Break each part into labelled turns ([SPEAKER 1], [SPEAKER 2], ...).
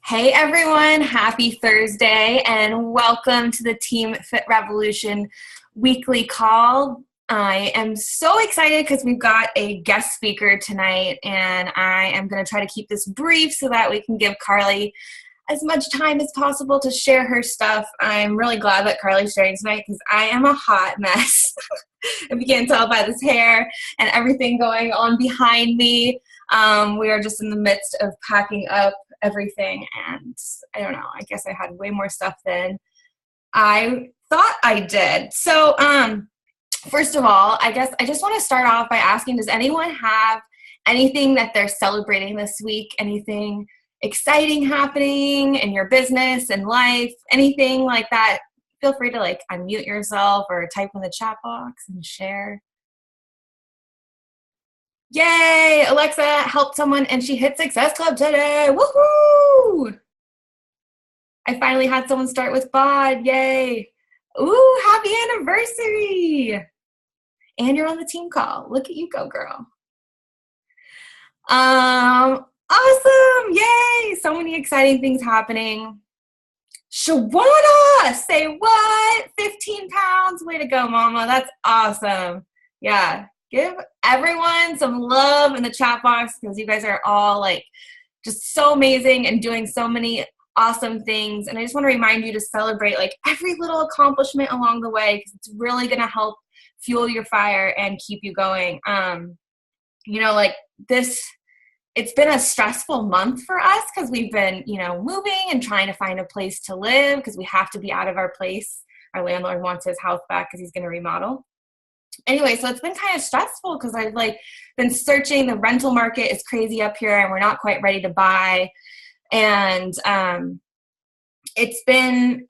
[SPEAKER 1] Hey everyone, happy Thursday and welcome to the Team Fit Revolution weekly call. I am so excited because we've got a guest speaker tonight and I am going to try to keep this brief so that we can give Karli as much time as possible to share her stuff. I'm really glad that Karli's sharing tonight because I am a hot mess. If you can't tell by this hair and everything going on behind me, we are just in the midst of packing up everything, and I don't know, I guess I had way more stuff than I thought I did. So first of all, I guess I just want to start off by asking, does anyone have anything that they're celebrating this week? Anything exciting happening in your business and life? Anything like that? Feel free to unmute yourself or type in the chat box and share. Yay! Alexa helped someone and she hit Success Club today. Woohoo! I finally had someone start with bod. Yay! Ooh, happy anniversary! And you're on the team call. Look at you go, girl. Awesome! Yay! So many exciting things happening. Shawana! Say what? 15 pounds? Way to go, mama. That's awesome. Yeah. Give everyone some love in the chat box because you guys are all just so amazing and doing so many awesome things. And I just want to remind you to celebrate every little accomplishment along the way because it's really going to help fuel your fire and keep you going. It's been a stressful month for us because we've been, moving and trying to find a place to live because we have to be out of our place. Our landlord wants his house back because he's going to remodel. Anyway, so it's been kind of stressful because I've been searching. The rental market is crazy up here and we're not quite ready to buy. And I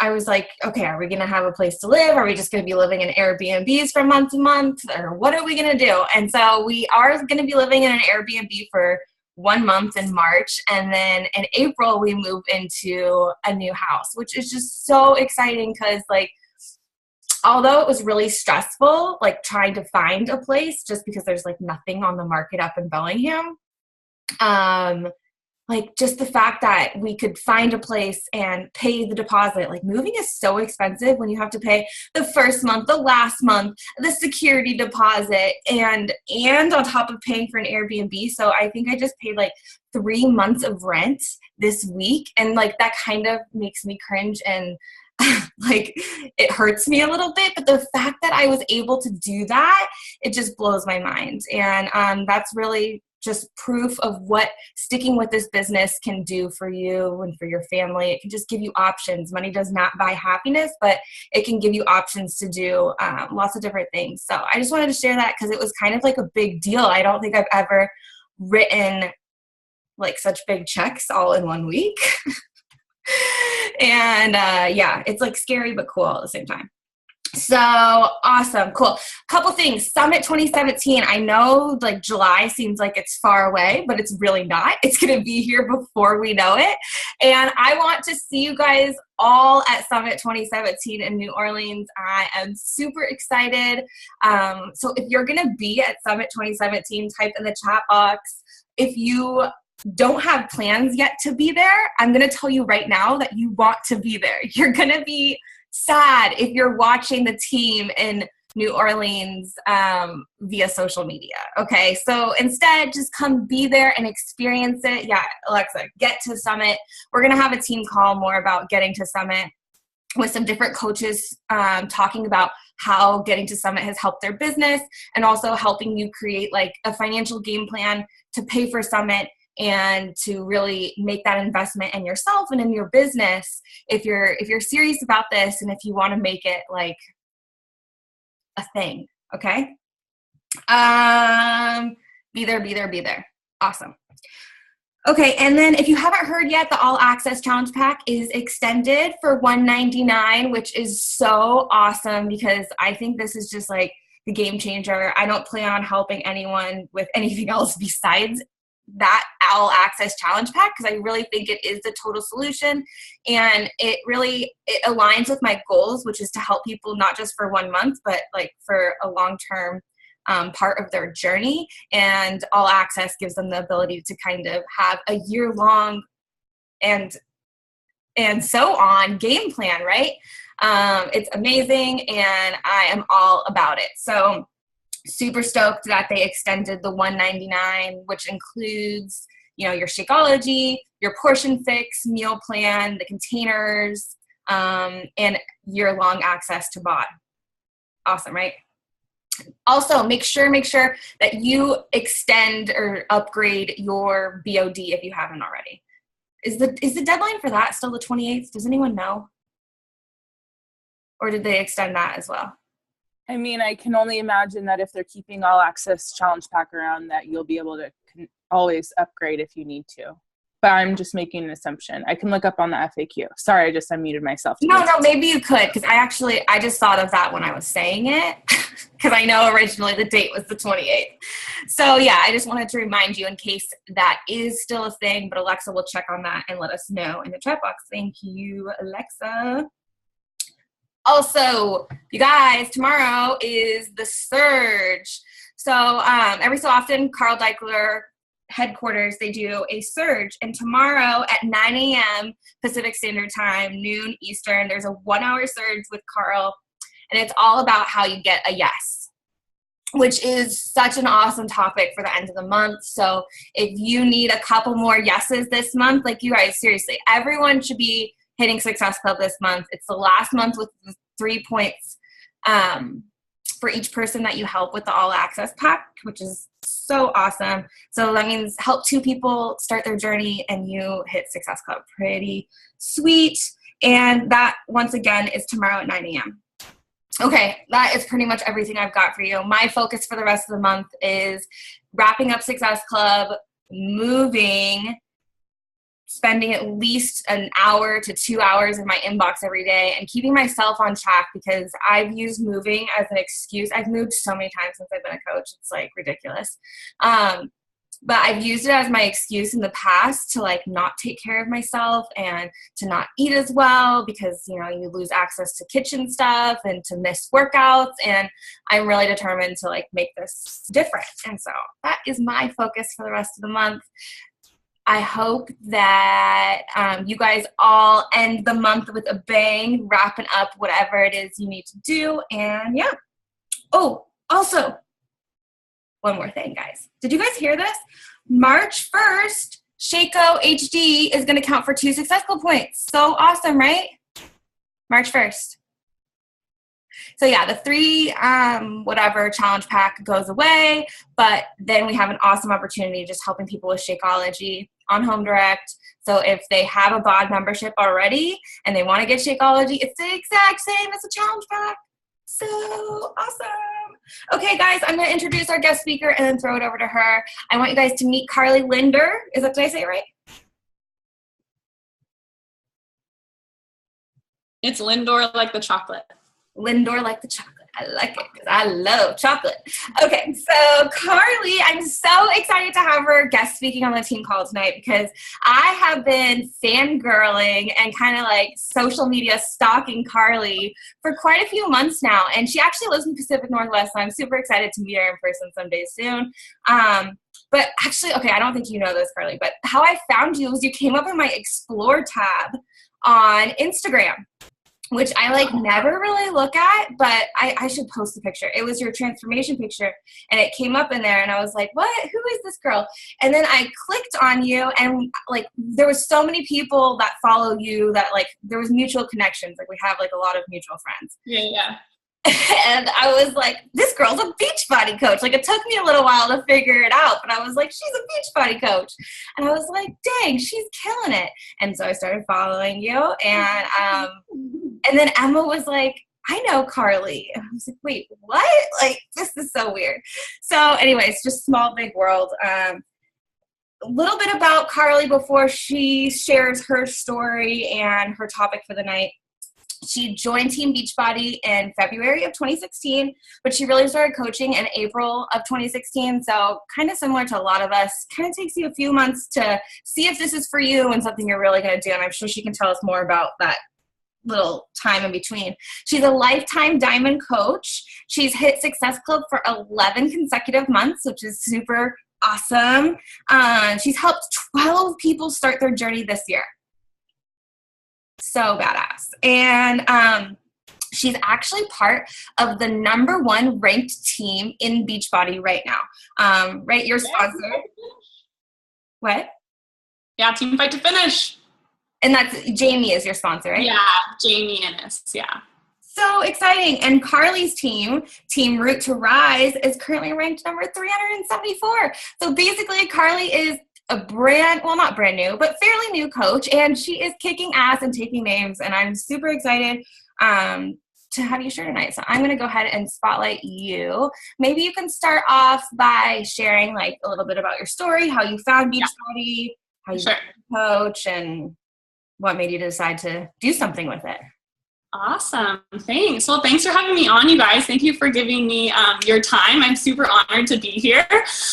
[SPEAKER 1] was like, okay, are we going to have a place to live? Are we just going to be living in Airbnbs from month to month? Or what are we going to do? And so we are going to be living in an Airbnb for 1 month in March. And then in April, we move into a new house, which is just so exciting because although it was really stressful, trying to find a place just because there's nothing on the market up in Bellingham, just the fact that we could find a place and pay the deposit. Moving is so expensive when you have to pay the first month, the last month, the security deposit, and on top of paying for an Airbnb. So I think I just paid 3 months of rent this week, and that kind of makes me cringe and it hurts me a little bit, but the fact that I was able to do that, it just blows my mind. And that's really just proof of what sticking with this business can do for you and for your family. It can just give you options. Money does not buy happiness, but it can give you options to do lots of different things. So I just wanted to share that because it was kind of a big deal. I don't think I've ever written such big checks all in 1 week. And it's scary but cool at the same time. So awesome, cool. Couple things. Summit 2017. I know July seems like it's far away, but it's really not. It's going to be here before we know it. And I want to see you guys all at Summit 2017 in New Orleans. I am super excited. So if you're going to be at Summit 2017, type in the chat box. If you don't have plans yet to be there, I'm going to tell you right now that you want to be there. You're going to be sad if you're watching the team in New Orleans via social media. Okay, so instead, just come be there and experience it. Yeah, Alexa, get to Summit. We're going to have a team call more about getting to Summit with some different coaches talking about how getting to Summit has helped their business and also helping you create a financial game plan to pay for Summit and to really make that investment in yourself and in your business if you're serious about this and if you want to make it a thing. Okay, be there. Awesome. Okay, and then if you haven't heard yet, the All Access Challenge Pack is extended for $199, which is so awesome because I think this is just the game changer. I don't plan on helping anyone with anything else besides that All Access Challenge Pack because I really think it is the total solution, and it aligns with my goals, which is to help people not just for 1 month, but for a long-term part of their journey. And All Access gives them the ability to kind of have a year-long and and so on game plan, right? It's amazing, and I am all about it. So super stoked that they extended the $199, which includes, your Shakeology, your portion fix, meal plan, the containers, and year-long access to BOD. Awesome, right? Also, make sure that you extend or upgrade your BOD if you haven't already. Is the deadline for that still the 28th? Does anyone know? Or did they extend that as well?
[SPEAKER 2] I mean, I can only imagine that if they're keeping all access challenge pack around, that you'll be able to always upgrade if you need to. But I'm just making an assumption. I can look up on the FAQ. Sorry, I just unmuted myself.
[SPEAKER 1] No, maybe you could, because I just thought of that when I was saying it, because I know originally the date was the 28th. So yeah, I just wanted to remind you in case that is still a thing, but Alexa will check on that and let us know in the chat box. Thank you, Alexa. Also, you guys, tomorrow is the Surge. So every so often, Carl Deichler headquarters, they do a Surge. And tomorrow at 9 a.m. Pacific Standard Time, noon Eastern, there's a 1-hour Surge with Carl. And it's all about how you get a yes, which is such an awesome topic for the end of the month. So if you need a couple more yeses this month, like you guys, seriously, everyone should be hitting Success Club this month. It's the last month with 3 points for each person that you help with the All Access Pack, which is so awesome. So that means help 2 people start their journey and you hit Success Club. Pretty sweet. And that, once again, is tomorrow at 9 a.m. Okay, that is pretty much everything I've got for you. My focus for the rest of the month is wrapping up Success Club, moving, spending at least an hour to 2 hours in my inbox every day, and keeping myself on track, because I've used moving as an excuse. I've moved so many times since I've been a coach. It's like ridiculous. But I've used it as my excuse in the past to like not take care of myself and to not eat as well, because, you lose access to kitchen stuff and to miss workouts. And I'm really determined to like make this different. And so that is my focus for the rest of the month. I hope that you guys all end the month with a bang, wrapping up whatever it is you need to do. And yeah. Oh, also, one more thing, guys. Did you guys hear this? March 1st, Shaco HD is going to count for 2 Success Club points. So awesome, right? March 1st. So yeah, the 3 whatever challenge pack goes away, but then we have an awesome opportunity just helping people with Shakeology on Home Direct. So if they have a BOD membership already and they want to get Shakeology, it's the exact same as a challenge pack. So awesome. Okay, guys, I'm going to introduce our guest speaker and then throw it over to her. I want you guys to meet Karli Lindor. Did I say it right?
[SPEAKER 3] It's Lindor like the chocolate.
[SPEAKER 1] Lindor like the chocolate. I like it because I love chocolate. Okay, so Karli, I'm so excited to have her guest speaking on the team call tonight, because I have been fangirling and kind of like social media stalking Karli for quite a few months now. And she actually lives in the Pacific Northwest, so I'm super excited to meet her in person someday soon. But actually, okay, I don't think you know this, Karli, but how I found you was you came up in my Explore tab on Instagram, which I like never really look at, but I should post the picture. It was your transformation picture, and it came up in there, and I was like, what? Who is this girl? And then I clicked on you, and like there was so many people that follow you that like there was mutual connections. Like we have like a lot of mutual friends.
[SPEAKER 3] Yeah.
[SPEAKER 1] And I was like, this girl's a Beachbody coach. Like, it took me a little while to figure it out, but I was like, she's a Beachbody coach. And I was like, dang, she's killing it. And so I started following you. And then Emma was like, I know Karli. And I was like, wait, what? Like, this is so weird. So anyways, just small, big world. A little bit about Karli before she shares her story and her topic for the night. She joined Team Beachbody in February of 2016, but she really started coaching in April of 2016. So kind of similar to a lot of us, kind of takes you a few months to see if this is for you and something you're really going to do. And I'm sure she can tell us more about that little time in between. She's a lifetime diamond coach. She's hit Success Club for 11 consecutive months, which is super awesome. She's helped 12 people start their journey this year. So badass. And she's actually part of the #1 ranked team in Beachbody right now. Right, your sponsor. What?
[SPEAKER 3] Yeah, Team Fight to Finish.
[SPEAKER 1] And that's Jamie is your sponsor, right?
[SPEAKER 3] Yeah, Jamie Ennis, yeah.
[SPEAKER 1] So exciting. And Karli's team, Team Root to Rise, is currently ranked number 374. So basically, Karli is a not brand new, but fairly new coach, and she is kicking ass and taking names, and I'm super excited to have you share tonight. So I'm going to go ahead and spotlight you. Maybe you can start off by sharing like a little bit about your story, how you found Beachbody, how you became a coach, and what made you decide to do something with it.
[SPEAKER 3] Awesome. Thanks. Well, thanks for having me on, you guys. Thank you for giving me your time. I'm super honored to be here.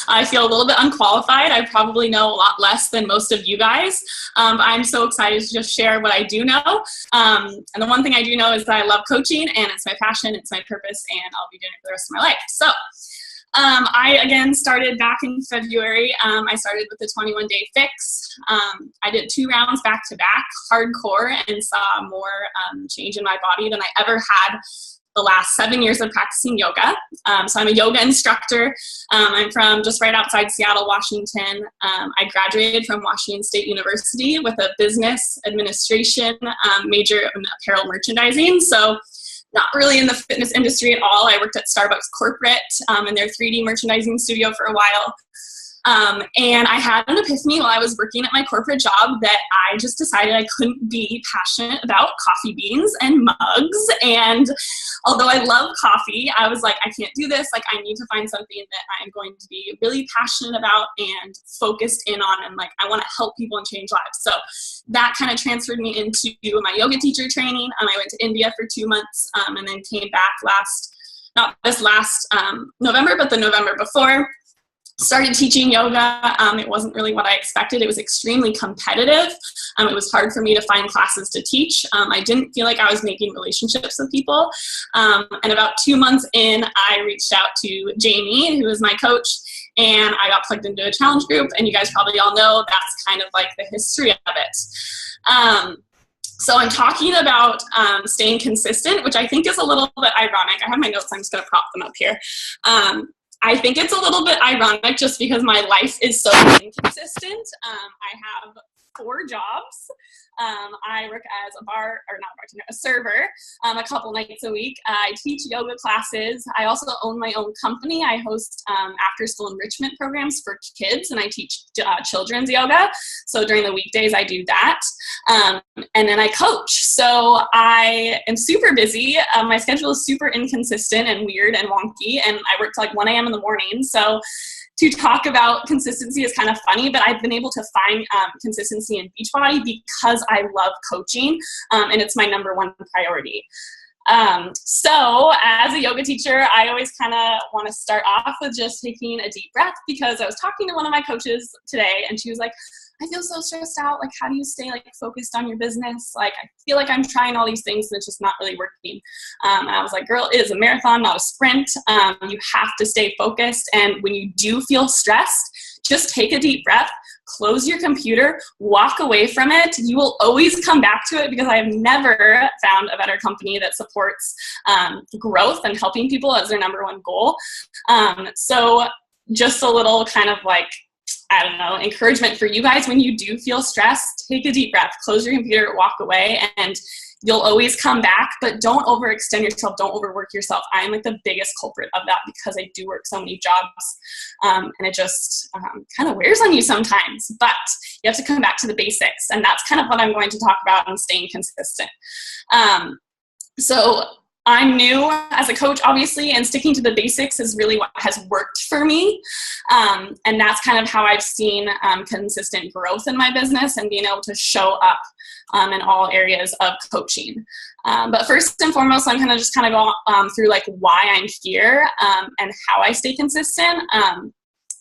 [SPEAKER 3] I feel a little bit unqualified. I probably know a lot less than most of you guys. I'm so excited to just share what I do know. And the one thing I do know is that I love coaching, and it's my passion, it's my purpose, and I'll be doing it for the rest of my life. So I, again, started back in February. I started with the 21-day fix. I did 2 rounds back-to-back, hardcore, and saw more change in my body than I ever had the last 7 years of practicing yoga. So I'm a yoga instructor. I'm from just right outside Seattle, Washington. I graduated from Washington State University with a business administration major in apparel merchandising. So not really in the fitness industry at all. I worked at Starbucks corporate in their 3D merchandising studio for a while. And I had an epiphany while I was working at my corporate job that I just decided I couldn't be passionate about coffee beans and mugs. And although I love coffee, I was like, I can't do this. Like, I need to find something that I'm going to be really passionate about and focused in on. And like, I want to help people and change lives. So that kind of transferred me into my yoga teacher training. I went to India for 2 months and then came back not this last November, but the November before. Started teaching yoga. It wasn't really what I expected. It was extremely competitive. It was hard for me to find classes to teach. I didn't feel like I was making relationships with people. And about 2 months in, I reached out to Jamie, who is my coach, and I got plugged into a challenge group. And you guys probably all know that's kind of like the history of it. So I'm talking about staying consistent, which I think is a little bit ironic. I have my notes. I'm just going to prop them up here. I think it's a little bit ironic just because my life is so inconsistent. I have 4 jobs. I work as a server a couple nights a week. I teach yoga classes. I also own my own company. I host after-school enrichment programs for kids, and I teach children's yoga. So during the weekdays, I do that. And then I coach. So I am super busy. My schedule is super inconsistent and weird and wonky, and I work till like 1 a.m. in the morning. So to talk about consistency is kind of funny, but I've been able to find consistency in Beachbody because I love coaching, and it's my #1 priority. So as a yoga teacher, I always kind of want to start off with just taking a deep breath, because I was talking to one of my coaches today, and she was like, I feel so stressed out. Like, how do you stay like focused on your business? Like, I feel like I'm trying all these things and it's just not really working. And I was like, girl, it is a marathon, not a sprint. You have to stay focused. And when you do feel stressed, just take a deep breath, close your computer, walk away from it. You will always come back to it, because I have never found a better company that supports growth and helping people as their #1 goal. So just a little kind of like, I don't know, encouragement for you guys. When you do feel stressed, take a deep breath, close your computer, walk away, and you'll always come back, but don't overextend yourself. Don't overwork yourself. I'm like the biggest culprit of that, because I do work so many jobs, and it just kind of wears on you sometimes, but you have to come back to the basics. And that's kind of what I'm going to talk about in staying consistent. So I'm new as a coach, obviously, and sticking to the basics is really what has worked for me. And that's kind of how I've seen consistent growth in my business and being able to show up in all areas of coaching. But first and foremost, I'm going to just kind of go through like why I'm here and how I stay consistent.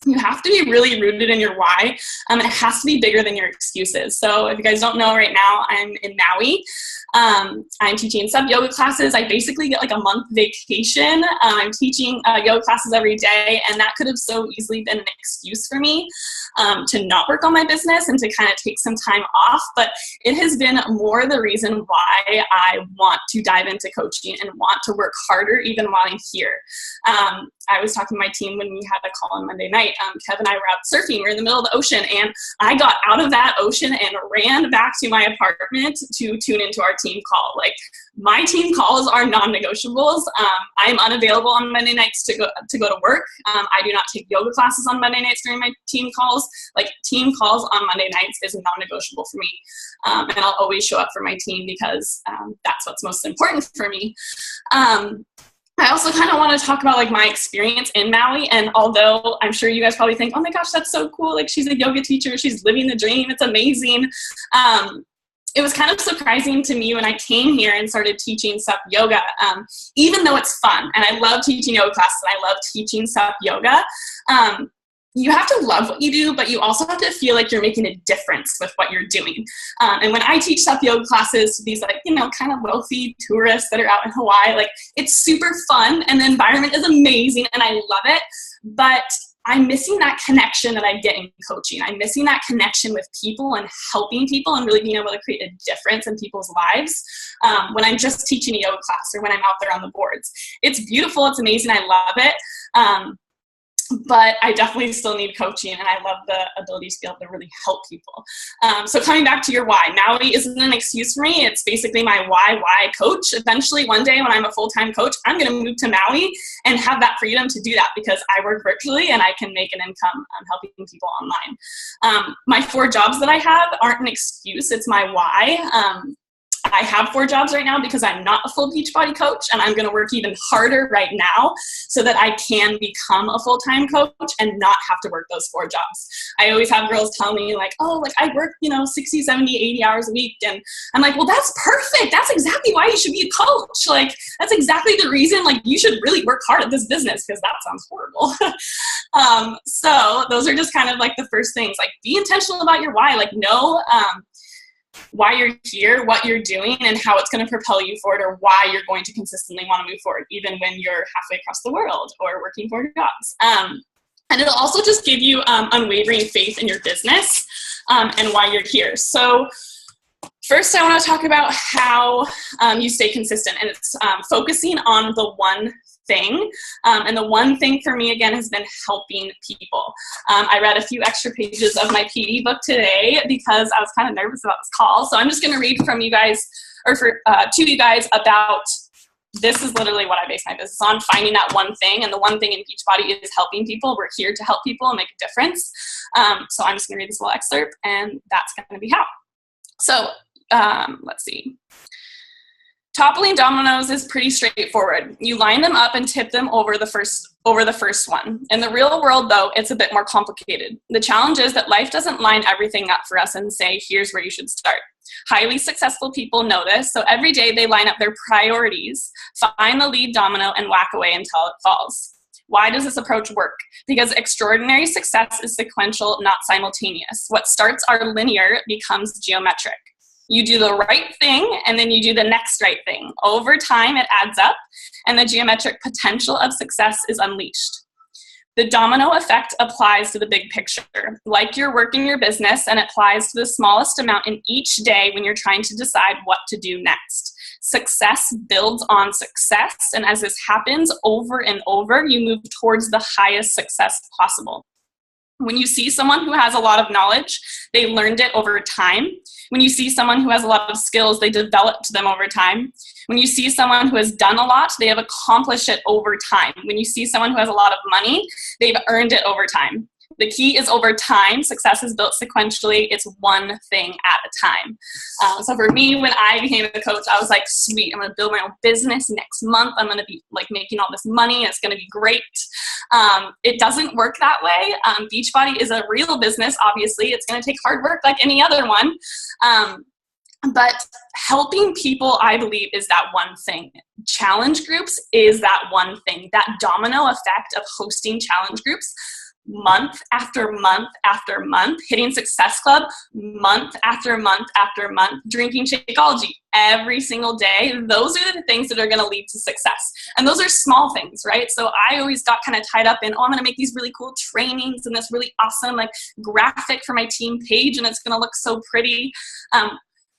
[SPEAKER 3] you have to be really rooted in your why. It has to be bigger than your excuses. So if you guys don't know, right now I'm in Maui. I'm teaching sub yoga classes. I basically get like a month vacation. I'm teaching yoga classes every day, and that could have so easily been an excuse for me to not work on my business and to kind of take some time off. But it has been more the reason why I want to dive into coaching and want to work harder even while I'm here. I was talking to my team when we had a call on Monday night. Kev and I were out surfing. We were in the middle of the ocean, and I got out of that ocean and ran back to my apartment to tune into our team call. Like, my team calls are non-negotiables. I'm unavailable on Monday nights to go to work. I do not take yoga classes on Monday nights during my team calls. Like, team calls on Monday nights is non-negotiable for me. And I'll always show up for my team because that's what's most important for me. I also kind of want to talk about like my experience in Maui. And although I'm sure you guys probably think, oh my gosh, that's so cool. Like, she's a yoga teacher. She's living the dream. It's amazing. It was kind of surprising to me when I came here and started teaching sup yoga, even though it's fun. And I love teaching yoga classes. And I love teaching sup yoga. You have to love what you do, but you also have to feel like you're making a difference with what you're doing. And when I teach sup yoga classes to these, like, you know, kind of wealthy tourists that are out in Hawaii, like, it's super fun and the environment is amazing and I love it. But I'm missing that connection that I get in coaching. I'm missing that connection with people and helping people and really being able to create a difference in people's lives when I'm just teaching a yoga class or when I'm out there on the boards. It's beautiful. It's amazing. I love it. But I definitely still need coaching, and I love the ability to be able to really help people. So coming back to your why, Maui isn't an excuse for me. It's basically my why coach. Eventually, one day when I'm a full-time coach, I'm going to move to Maui and have that freedom to do that because I work virtually and I can make an income helping people online. My 4 jobs that I have aren't an excuse. It's my why. I have 4 jobs right now because I'm not a full Beachbody coach, and I'm going to work even harder right now so that I can become a full-time coach and not have to work those 4 jobs. I always have girls tell me like, oh, like I work, 60, 70, 80 hours a week. And I'm like, well, that's perfect. That's exactly why you should be a coach. Like, that's exactly the reason, like, you should really work hard at this business because that sounds horrible. So those are just kind of like the first things, like be intentional about your why, like know, why you're here, what you're doing, and how it's going to propel you forward, or why you're going to consistently want to move forward, even when you're halfway across the world or working 4 jobs. And it'll also just give you unwavering faith in your business and why you're here. So first, I want to talk about how you stay consistent, and it's focusing on the one thing. And the one thing for me, again, has been helping people. I read a few extra pages of my PD book today because I was kind of nervous about this call. So I'm just going to read from you guys, or to you guys, about this is literally what I base my business on, finding that one thing. And the one thing in Beachbody is helping people. We're here to help people and make a difference. So I'm just going to read this little excerpt, and that's going to be how. So let's see. Toppling dominoes is pretty straightforward. You line them up and tip them over the first one. In the real world, though, it's a bit more complicated. The challenge is that life doesn't line everything up for us and say, here's where you should start. Highly successful people know this, so every day they line up their priorities, find the lead domino, and whack away until it falls. Why does this approach work? Because extraordinary success is sequential, not simultaneous. What starts are linear becomes geometric. You do the right thing, and then you do the next right thing. Over time, it adds up, and the geometric potential of success is unleashed. The domino effect applies to the big picture. Like your work in your business, and applies to the smallest amount in each day when you're trying to decide what to do next. Success builds on success, and as this happens over and over, you move towards the highest success possible. When you see someone who has a lot of knowledge, they learned it over time. When you see someone who has a lot of skills, they developed them over time. When you see someone who has done a lot, they have accomplished it over time. When you see someone who has a lot of money, they've earned it over time. The key is over time. Success is built sequentially. It's one thing at a time. So for me, when I became a coach, I was like, sweet, I'm going to build my own business next month. I'm going to be like making all this money. It's going to be great. It doesn't work that way. Beachbody is a real business. Obviously, it's going to take hard work like any other one. But helping people, I believe, is that one thing. Challenge groups is that one thing. That domino effect of hosting challenge groups month after month after month, hitting Success Club month after month after month, drinking Shakeology every single day, those are the things that are going to lead to success. And those are small things, right? So I always got kind of tied up in, oh, I'm going to make these really cool trainings and this really awesome like graphic for my team page, and it's going to look so pretty.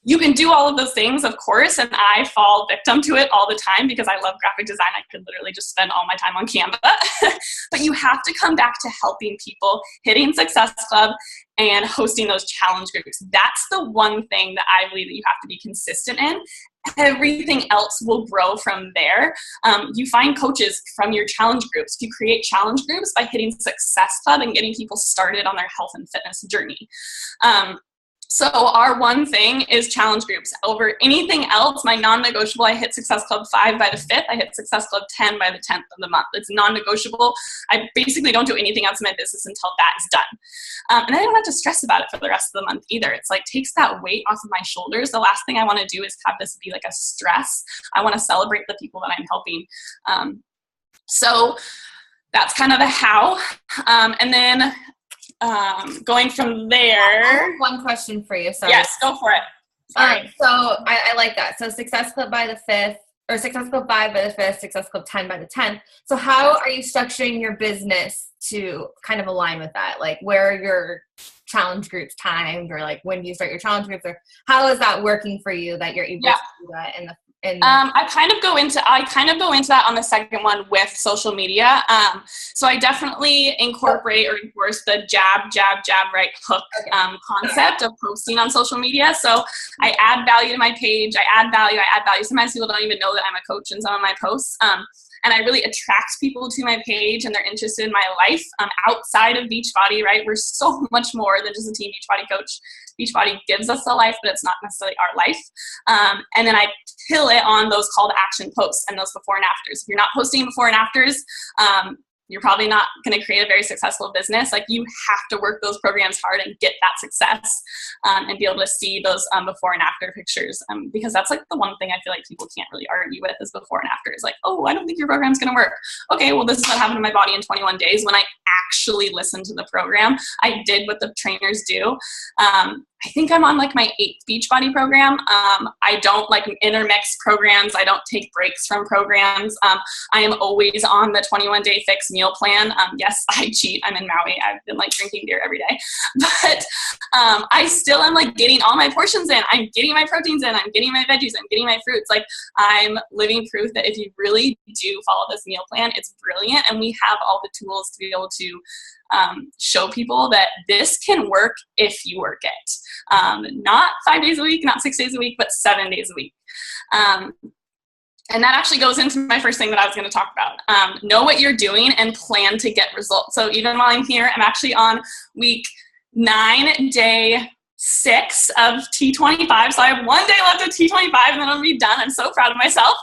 [SPEAKER 3] You can do all of those things, of course, and I fall victim to it all the time because I love graphic design. I could literally just spend all my time on Canva. But you have to come back to helping people, hitting Success Club, and hosting those challenge groups. That's the one thing that I believe that you have to be consistent in. Everything else will grow from there. You find coaches from your challenge groups. You create challenge groups by hitting Success Club and getting people started on their health and fitness journey. So our one thing is challenge groups. Over anything else, my non-negotiable, I hit Success Club 5 by the 5th. I hit Success Club 10 by the 10th of the month. It's non-negotiable. I basically don't do anything else in my business until that is done. And I don't have to stress about it for the rest of the month either. It's like takes that weight off of my shoulders. The last thing I want to do is have this be like a stress. I want to celebrate the people that I'm helping. So that's kind of the how. And then going from there.
[SPEAKER 1] I have one question for you. Sorry.
[SPEAKER 3] Yes, go for it. Sorry.
[SPEAKER 1] So I like that. So Success Club by the 5th, or Success Club 5 by the 5th, Success Club 10 by the 10th. So how are you structuring your business to kind of align with that? Like where are your challenge groups timed, or like when do you start your challenge groups, or how is that working for you that you're able to do that in the I kind of go into that on the second one with social media. So I definitely incorporate or enforce the jab, right hook concept of posting on social media. So I add value to my page. I add value. Sometimes people don't even know that I'm a coach in some of my posts. And I really attract people to my page, and they're interested in my life outside of Beachbody, right? We're so much more than just a Team Beachbody coach. Beachbody gives us the life, but it's not necessarily our life. And then I kill it on those call to action posts and those before and afters. If you're not posting before and afters, you're probably not going to create a very successful business. Like you have to work those programs hard and get that success and be able to see those before and after pictures because that's like the one thing I feel like people can't really argue with is before and after. It's like, oh, I don't think your program's going to work. Okay, well, this is what happened to my body in 21 days when I actually listened to the program. I did what the trainers do. I think I'm on like my 8th Beachbody program. I don't like intermix programs. I don't take breaks from programs. I am always on the 21-day fixed meal plan. Yes, I cheat. I'm in Maui. I've been like drinking beer every day, but I still am like getting all my portions in. I'm getting my proteins in. I'm getting my veggies. I'm getting my fruits. Like I'm living proof that if you really do follow this meal plan, it's brilliant. And we have all the tools to be able to show people that this can work if you work it. Not 5 days a week, not 6 days a week, but 7 days a week. And that actually goes into my first thing that I was going to talk about. Know what you're doing and plan to get results. So even while I'm here, I'm actually on week 9, day 6 of T25. So I have 1 day left of T25 and then I'll be done. I'm so proud of myself.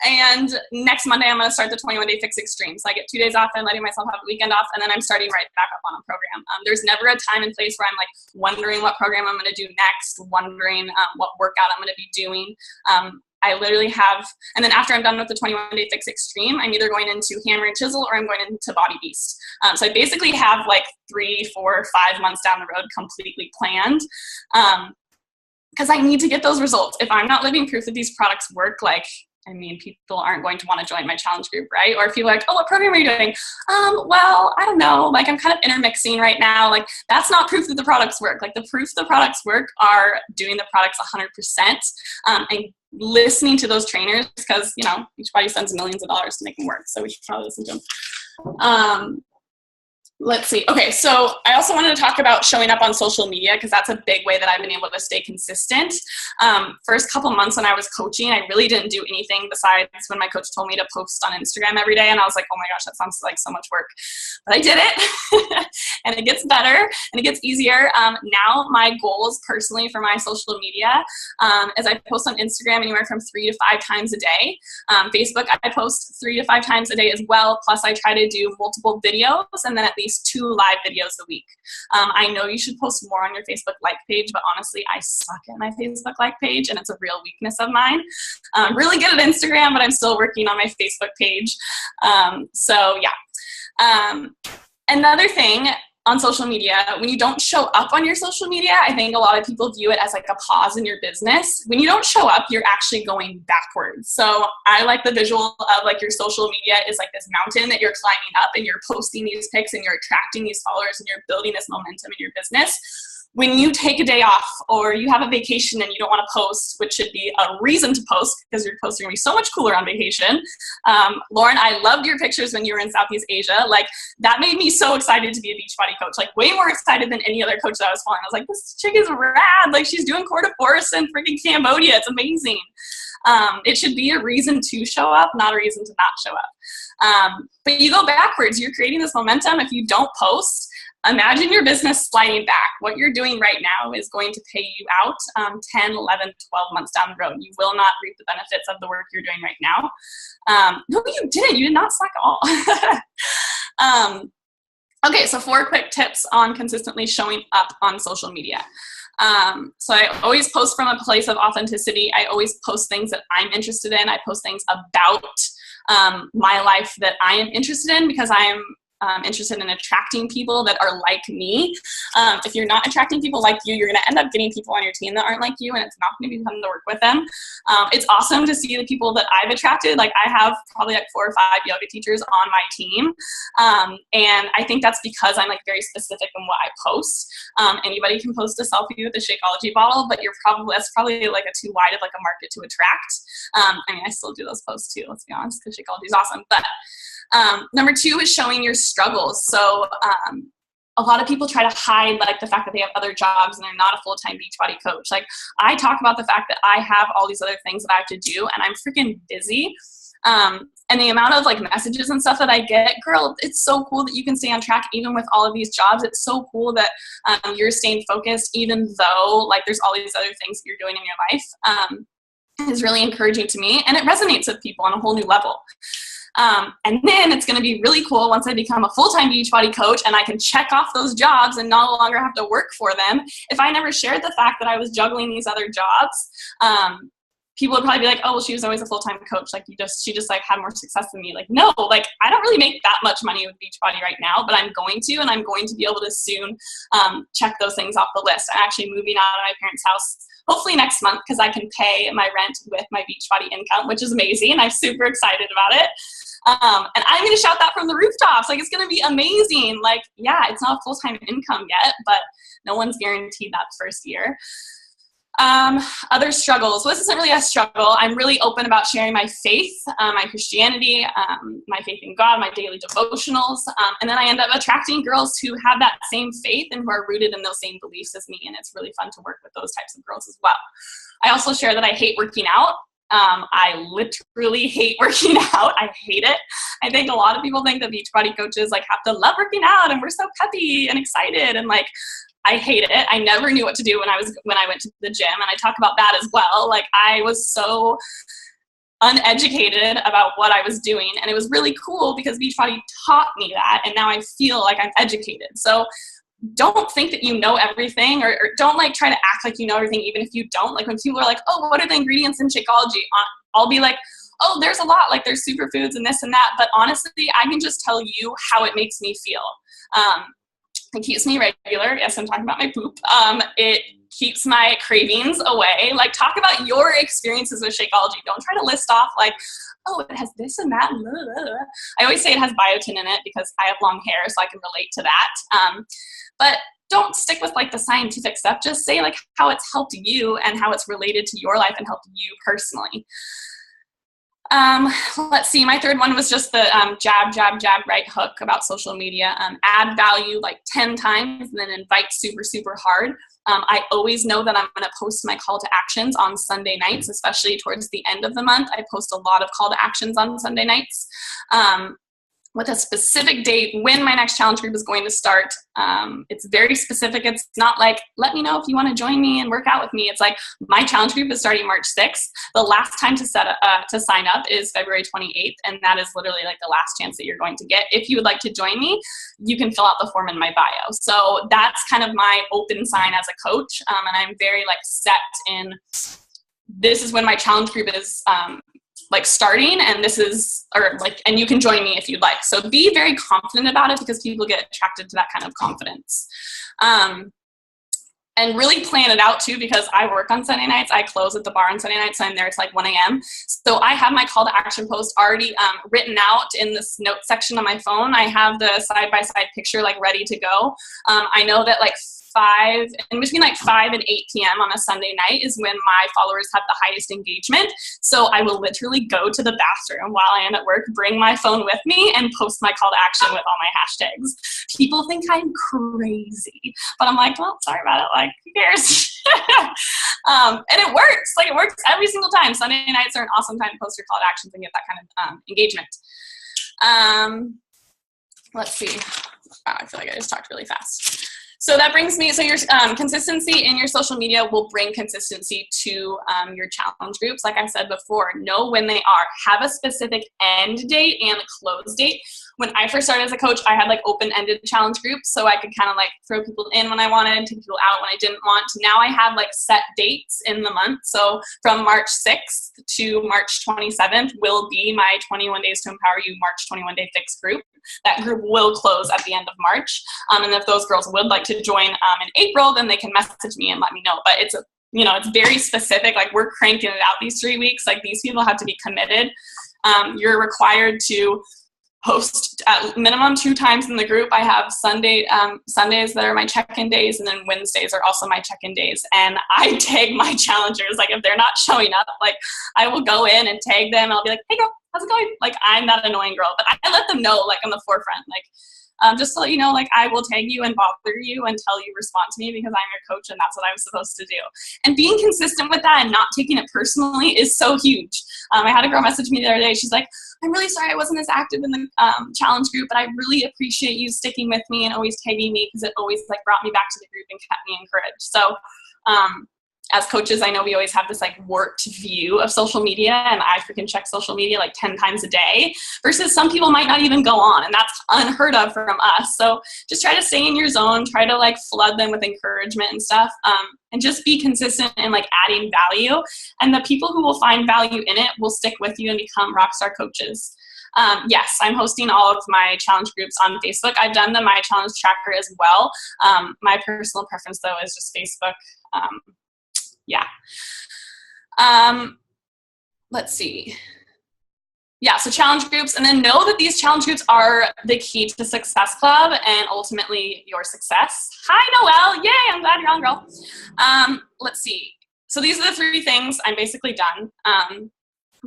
[SPEAKER 1] And next Monday, I'm going to start the 21-day fix extreme. So I get 2 days off and letting myself have a weekend off. And then I'm starting right back up on a program. There's never a time and place where I'm like wondering what program I'm going to do next, wondering what workout I'm going to be doing. I literally have, and then after I'm done with the 21-day fix extreme, I'm either going into hammer and chisel or I'm going into body beast. So I basically have like 3, 4, 5 months down the road completely planned. Because I need to get those results. If I'm not living proof that these products work, like, I mean, people aren't going to want to join my challenge group, right? Or if people are like, oh, what program are you doing? Well, I don't know. Like, I'm kind of intermixing right now. Like, that's not proof that the products work. Like, the proof the products work are doing the products 100% and listening to those trainers because, you know, Beachbody spends millions of dollars to make them work. So we should probably listen to them. Let's see. Okay, so I also wanted to talk about showing up on social media because that's a big way that I've been able to stay consistent. First couple months when I was coaching, I really didn't do anything besides when my coach told me to post on Instagram every day, and I was like, oh my gosh, that sounds like so much work. But I did it, and it gets better, and it gets easier. Now my goals personally for my social media is I post on Instagram anywhere from 3 to 5 times a day. Facebook, I post 3 to 5 times a day as well, plus I try to do multiple videos and then at least 2 live videos a week. I know you should post more on your Facebook like page, but honestly, I suck at my Facebook like page, and it's a real weakness of mine. I'm really good at Instagram, but I'm still working on my Facebook page. So yeah.
[SPEAKER 3] Another thing on social media, when you don't show up on your social media, I think a lot of people view it as like a pause in your business. When you don't show up, you're actually going backwards. So I like the visual of like your social media is like this mountain that you're climbing up, and you're posting these pics and you're attracting these followers and you're building this momentum in your business. When you take a day off or you have a vacation and you don't want to post, which should be a reason to post because your posts are going to be so much cooler on vacation. Lauren, I loved your pictures when you were in Southeast Asia. Like, that made me so excited to be a Beachbody coach, like way more excited than any other coach that I was following. I was like, this chick is rad. Like, she's doing quarter force in freaking Cambodia. It's amazing. It should be a reason to show up, not a reason to not show up. But you go backwards. You're creating this momentum. If you don't post, imagine your business sliding back. What you're doing right now is going to pay you out 10, 11, 12 months down the road. You will not reap the benefits of the work you're doing right now. No, you didn't. You did not slack at all. Okay, so 4 quick tips on consistently showing up on social media. So I always post from a place of authenticity. I always post things that I'm interested in. I post things about my life that I am interested in because I am interested in attracting people that are like me. If you're not attracting people like you, you're going to end up getting people on your team that aren't like you, and it's not going to be fun to work with them. It's awesome to see the people that I've attracted. Like, I have probably like 4 or 5 yoga teachers on my team. And I think that's because I'm like very specific in what I post. Anybody can post a selfie with a Shakeology bottle, but that's probably like a too wide of like a market to attract. I mean, I still do those posts too, let's be honest, because Shakeology is awesome. But number 2 is showing your struggles. So a lot of people try to hide like the fact that they have other jobs and they're not a full-time Beachbody coach. Like, I talk about the fact that I have all these other things that I have to do and I'm freaking busy. And the amount of like messages and stuff that I get, girl, it's so cool that you can stay on track even with all of these jobs. It's so cool that you're staying focused even though like there's all these other things that you're doing in your life. Is really encouraging to me, and it resonates with people on a whole new level. And then it's going to be really cool once I become a full-time Beachbody coach and I can check off those jobs and no longer have to work for them. If I never shared the fact that I was juggling these other jobs, people would probably be like, oh, well, she was always a full-time coach. Like, she just like had more success than me. Like, no, like, I don't really make that much money with Beachbody right now, but I'm going to, and I'm going to be able to soon check those things off the list. I'm actually moving out of my parents' house hopefully next month because I can pay my rent with my Beachbody income, which is amazing. I'm super excited about it. And I'm going to shout that from the rooftops. Like, it's going to be amazing. Like, yeah, it's not a full-time income yet, but no one's guaranteed that first year. Other struggles. Well, this isn't really a struggle. I'm really open about sharing my faith, my Christianity, my faith in God, my daily devotionals. And then I end up attracting girls who have that same faith and who are rooted in those same beliefs as me. And it's really fun to work with those types of girls as well. I also share that I hate working out. I literally hate working out. I hate it. I think a lot of people think that Beachbody coaches like have to love working out and we're so peppy and excited, and like, I hate it. I never knew what to do when I went to the gym, and I talk about that as well. Like, I was so uneducated about what I was doing, and it was really cool because Beachbody taught me that, and now I feel like I'm educated. So don't think that you know everything, or don't like try to act like you know everything even if you don't. Like, when people are like, oh, what are the ingredients in Shakeology? I'll be like, oh, there's a lot. Like, there's superfoods and this and that. But honestly, I can just tell you how it makes me feel. It keeps me regular. Yes, I'm talking about my poop. It keeps my cravings away. Like, talk about your experiences with Shakeology. Don't try to list off like, oh, it has this and that. Blah, blah, blah. I always say it has biotin in it because I have long hair, so I can relate to that. But don't stick with like the scientific stuff. Just say like how it's helped you and how it's related to your life and helped you personally. Let's see. My third one was just the jab, right hook about social media. Add value like 10 times and then invite super, super hard. I always know that I'm going to post my call to actions on Sunday nights, especially towards the end of the month. I post a lot of call to actions on Sunday nights. With a specific date when my next challenge group is going to start. It's very specific. It's not like, let me know if you want to join me and work out with me. It's like, my challenge group is starting March 6th. The last time to sign up is February 28th. And that is literally like the last chance that you're going to get. If you would like to join me, you can fill out the form in my bio. So that's kind of my open sign as a coach. And I'm very like set in, this is when my challenge group is like starting, and this is, or like, and you can join me if you'd like. So be very confident about it, because people get attracted to that kind of confidence. And really plan it out too, because I work on Sunday nights. I close at the bar on Sunday nights, so I'm there. It's like 1 a.m. So I have my call to action post already written out in this note section on my phone. I have the side-by-side picture like ready to go. I know that like between 5 and 8 p.m. on a Sunday night is when my followers have the highest engagement. So I will literally go to the bathroom while I am at work, bring my phone with me, and post my call to action with all my hashtags. People think I'm crazy, but I'm like, well, sorry about it. Like, who cares? And it works. Like, it works every single time. Sunday nights are an awesome time to post your call to actions and get that kind of engagement. Let's see. Wow, I feel like I just talked really fast. So that brings me, so your consistency in your social media will bring consistency to your challenge groups. Like I said before, know when they are. Have a specific end date and a close date. When I first started as a coach, I had like open-ended challenge groups, so I could kind of like throw people in when I wanted, take people out when I didn't want. Now I have like set dates in the month. So from March 6th to March 27th will be my 21 Days to Empower You March 21 Day Fix group. That group will close at the end of March. And if those girls would like to join in April, then they can message me and let me know. But it's a, you know, it's very specific. Like, we're cranking it out these 3 weeks. Like, these people have to be committed. You're required to post at minimum 2 times in the group. I have Sundays that are my check-in days, and then Wednesdays are also my check-in days. And I tag my challengers. Like, if they're not showing up, like, I will go in and tag them. I'll be like, hey girl, how's it going? Like, I'm that annoying girl, but I let them know, like, on the forefront, like, just to let you know, like, I will tag you and bother you until you respond to me, because I'm your coach and that's what I'm supposed to do. And being consistent with that and not taking it personally is so huge. I had a girl message me the other day. She's like, I'm really sorry I wasn't as active in the challenge group, but I really appreciate you sticking with me and always tagging me, because it always like brought me back to the group and kept me encouraged. So as coaches, I know we always have this like warped view of social media, and I freaking check social media like 10 times a day, versus some people might not even go on, and that's unheard of from us. So just try to stay in your zone, try to like flood them with encouragement and stuff, and just be consistent in like adding value. And the people who will find value in it will stick with you and become rockstar coaches. Yes, I'm hosting all of my challenge groups on Facebook. I've done the My Challenge Tracker as well. My personal preference though is just Facebook. Yeah. Let's see. Yeah, so challenge groups, and then know that these challenge groups are the key to Success Club and ultimately your success. Hi, Noelle. Yay, I'm glad you're on, girl. Let's see. So these are the 3 things. I'm basically done.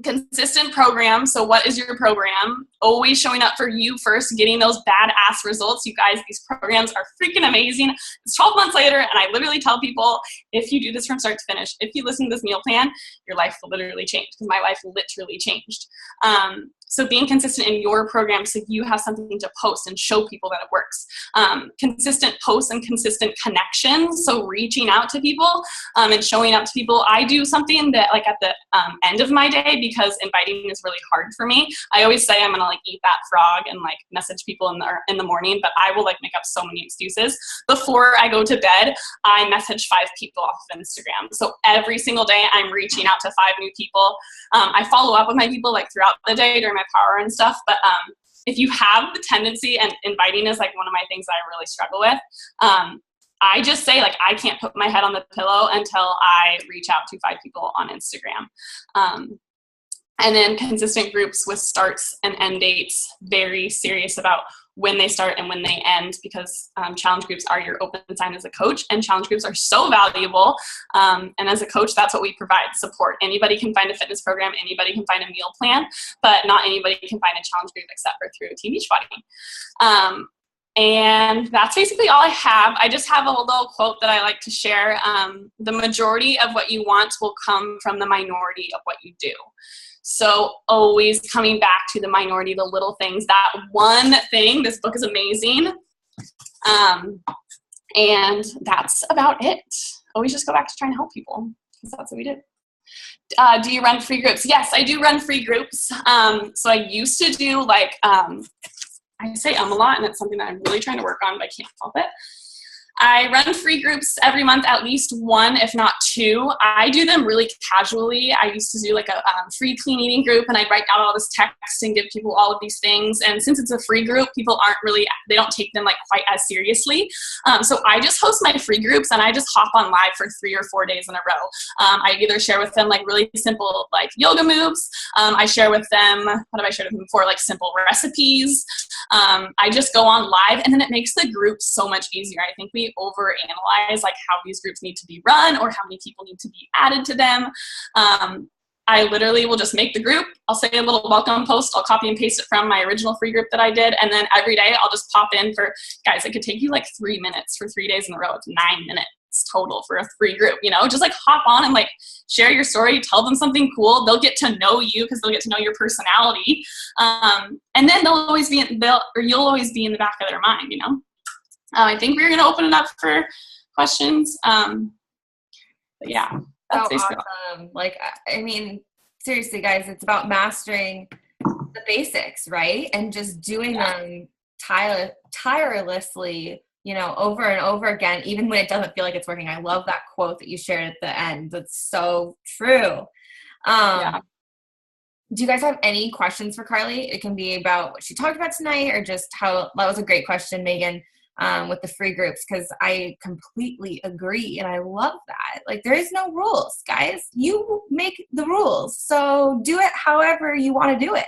[SPEAKER 3] Consistent program. So what is your program? Always showing up for you first, getting those badass results. You guys, these programs are freaking amazing. It's 12 months later, and I literally tell people, if you do this from start to finish, if you listen to this meal plan, your life will literally change, because my life literally changed. So being consistent in your program, so you have something to post and show people that it works. Consistent posts and consistent connections. So reaching out to people and showing up to people. I do something that like at the end of my day, because inviting is really hard for me. I always say I'm gonna like eat that frog and like message people in the morning, but I will like make up so many excuses. Before I go to bed, I message 5 people off of Instagram. So every single day I'm reaching out to 5 new people. I follow up with my people like throughout the day during my power and stuff, but if you have the tendency, and inviting is like one of my things that I really struggle with, I just say like, I can't put my head on the pillow until I reach out to 5 people on Instagram. And then consistent groups with starts and end dates, very serious about when they start and when they end, because challenge groups are your open sign as a coach, and challenge groups are so valuable. And as a coach, that's what we provide, support. Anybody can find a fitness program, anybody can find a meal plan, but not anybody can find a challenge group except for through Team Beachbody. And that's basically all I have. I just have a little quote that I like to share. The majority of what you want will come from the minority of what you do. So always coming back to the minority, the little things, that one thing. This book is amazing. And that's about it. Always just go back to trying to help people, because that's what we did. Do you run free groups? Yes, I do run free groups. So I used to do like, I say a lot, and it's something that I'm really trying to work on, but I can't help it. I run free groups every month, at least one, if not two. I do them really casually. I used to do like a free clean eating group, and I'd write out all this text and give people all of these things. And since it's a free group, people they don't take them like quite as seriously. So I just host my free groups, and I just hop on live for 3 or 4 days in a row. I either share with them like really simple like yoga moves. I share with them, what have I shared with them before? Like simple recipes. I just go on live, and then it makes the group so much easier. I think we overanalyze like how these groups need to be run or how many people need to be added to them. I literally will just make the group. I'll say a little welcome post. I'll copy and paste it from my original free group that I did. And then every day I'll just pop in for, guys, it could take you like 3 minutes for 3 days in a row. It's 9 minutes total for a free group, just like hop on and like share your story, tell them something cool. They'll get to know you because they'll get to know your personality. And then you'll always be in the back of their mind, I think we're going to open it up for questions. But yeah.
[SPEAKER 1] That's so awesome. Like, I mean, seriously, guys, it's about mastering the basics, right? And just doing them tirelessly, over and over again, even when it doesn't feel like it's working. I love that quote that you shared at the end. That's so true. Do you guys have any questions for Karli? It can be about what she talked about tonight, or just that was a great question, Megan. With the free groups, because I completely agree, and I love that. Like, there is no rules, guys. You make the rules, so do it however you want to do it,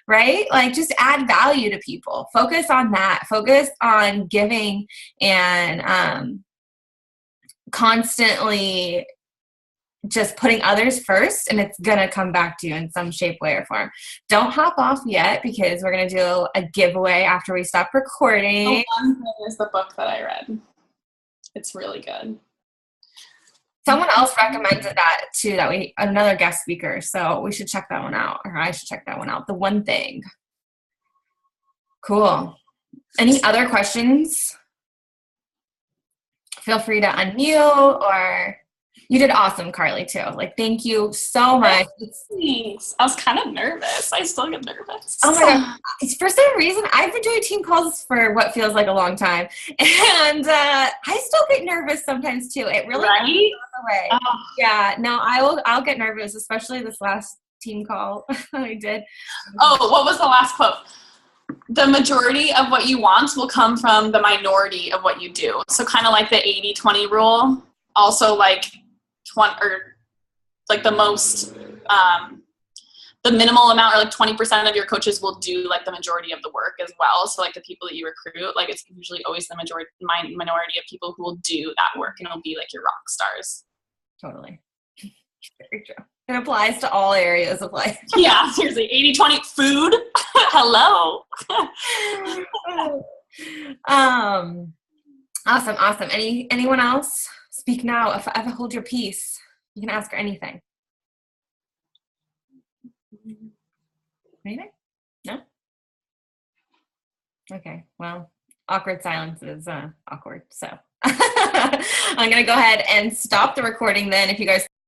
[SPEAKER 1] right? Like, just add value to people. Focus on that. Focus on giving and constantly just putting others first, and it's gonna come back to you in some shape, way, or form. Don't hop off yet, because we're gonna do a giveaway after we stop recording.
[SPEAKER 3] The one thing is the book that I read. It's really good.
[SPEAKER 1] Someone else recommended that too, another guest speaker, so we should check that one out, or I should check that one out. The One Thing. Cool. Any other questions? Feel free to unmute, or you did awesome, Karli, too. Like, thank you so much.
[SPEAKER 3] Thanks. I was kind of nervous. I still get nervous.
[SPEAKER 1] Oh my God. For some reason, I've been doing team calls for what feels like a long time. And I still get nervous sometimes, too. It really goes away. Oh. Yeah, no, I'll get nervous, especially this last team call I did.
[SPEAKER 3] Oh, what was the last quote? The majority of what you want will come from the minority of what you do. So kind of like the 80-20 rule. Also, like, the most, the minimal amount, or like 20% of your coaches will do like the majority of the work as well. So like the people that you recruit, like it's usually always the minority of people who will do that work, and it'll be like your rock stars.
[SPEAKER 1] Totally. Very true. It applies to all areas of life.
[SPEAKER 3] Yeah, seriously. 80-20 food. Hello.
[SPEAKER 1] Awesome. Anyone else? Speak now. If ever hold your peace, you can ask her anything. Anything? No? Okay. Well, awkward silence is awkward. So I'm going to go ahead and stop the recording then. If you guys